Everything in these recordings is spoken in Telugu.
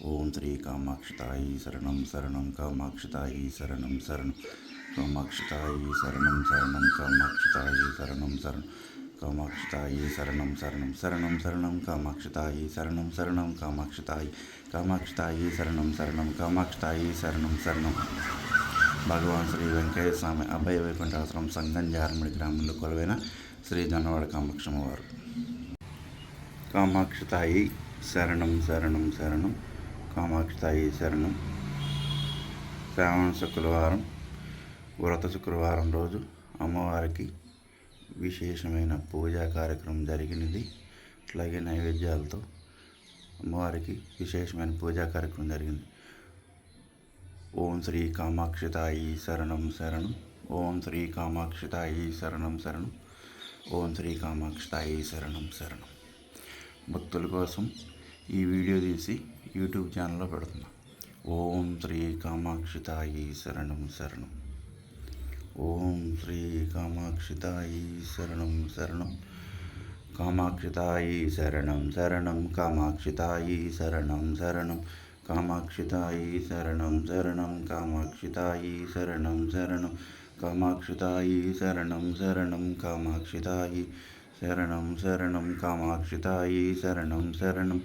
ఓం శ్రీ కామాక్షితాయి శరణం శరణం కామాక్షితాయి శరణం శరణం కామాక్షితాయి శరణం శరణం కామాక్షితాయి శరణం శరణం కామాక్షితాయి శరణం శరణం శరణం శరణం కామాక్షితాయి శరణం శరణం కామాక్షితాయి కామాక్షితాయి శరణం శరణం కామాక్షితాయి శరణం శరణం. భగవాన్ శ్రీ వెంకయ్య స్వామి అభయ వైకుంఠాశ్రమం సంగంజారమిడి గ్రామంలో కొలువైన శ్రీ జొన్నవాడ కామాక్షమ్మ వారు. కామాక్షితాయి శరణం శరణం శరణం కామాక్షితాయి శరణం. శ్రావణ శుక్రవారం వ్రత శుక్రవారం రోజు అమ్మవారికి విశేషమైన పూజా కార్యక్రమం జరిగినది. అట్లాగే నైవేద్యాలతో అమ్మవారికి విశేషమైన పూజా కార్యక్రమం జరిగింది. ఓం శ్రీ కామాక్షితాయి శరణం శరణం. ఓం శ్రీ కామాక్షితాయి శరణం శరణం. ఓం శ్రీ కామాక్షితాయి శరణం శరణం. భక్తుల కోసం ఈ వీడియో తీసి యూట్యూబ్ ఛానల్లో పెడుతున్నా. ఓం శ్రీ కామాక్షితాయి శరణం శరణం. ఓం శ్రీ కామాక్షితాయి శరణం శరణం. కామాక్షితాయి శరణం శరణం కామాక్షితాయి శరణం శరణం కామాక్షితాయి శరణం శరణం కామాక్షితాయి శరణం శరణం కామాక్షితాయి శరణం శరణం కామాక్షితాయి శరణం శరణం కామాక్షితాయి శరణం శరణం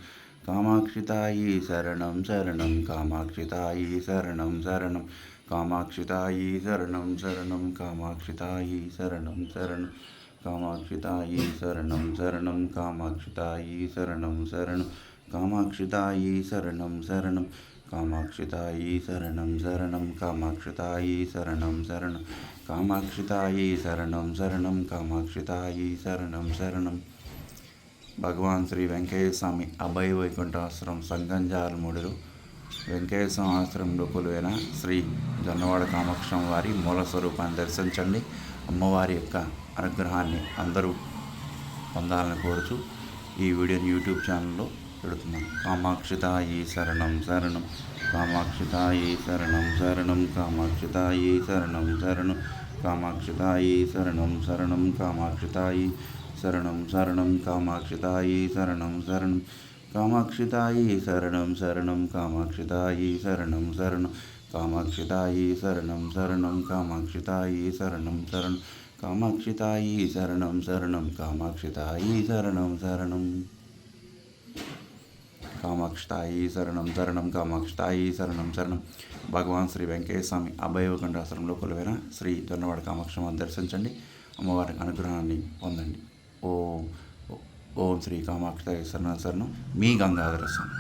కామాక్షితాయి శరణం శరణం కామాక్షితాయి శరణం శరణం కామాక్షితాయి శరణం శరణం కామాక్షితాయి శరణం శరణం కామాక్షితాయి శరణం శరణం కామాక్షితాయి శరణం శరణం కామాక్షితాయి శరణం శరణం కామాక్షితాయి శరణం శరణం కామాక్షితాయి శరణం శరణం కామాక్షితాయి శరణం శరణం కామాక్షితాయి శరణం శరణం. భగవాన్ శ్రీ వెంకయ్య స్వామి అభయ వైకుంఠాశ్రమం సంగంజారముడిలో వెంకయ్య స్వామి ఆశ్రమంలో కొలువైన శ్రీ జొన్నవాడ కామాక్షమ్మ వారి మూల స్వరూపాన్ని దర్శించండి. అమ్మవారి యొక్క అనుగ్రహాన్ని అందరూ పొందాలని కోరుచు ఈ వీడియోని యూట్యూబ్ ఛానల్లో పెడుతున్నాను. కామాక్షితాయి శరణం శరణం కామాక్షితాయి శరణం శరణం కామాక్షితాయి శరణం శరణం కామాక్షితాయి శరణం శరణం కామాక్షితాయి శరణం శరణం కామాక్షితాయి శరణం శరణం కామాక్షితాయి శరణం శరణం కామాక్షితాయి శరణం శరణం కామాక్షితాయి శరణం శరణం కామాక్షితాయి శరణం శరణం కామాక్షితాయి శరణం శరణం కామాక్షితాయి శరణం శరణం కామాక్షితాయి శరణం శరణం కామాక్షితాయి శరణం శరణం. భగవాన్ శ్రీ వెంకయ్య స్వామి అభయ వైకుంఠాశ్రమంలో కొలువైన శ్రీ జొన్నవాడ కామాక్షమ్మని దర్శించండి. అమ్మవారి అనుగ్రహాన్ని పొందండి. ఓం శ్రీ కామాక్షితాయి శరణం శరణం. మీ గంగాధర స్వామి.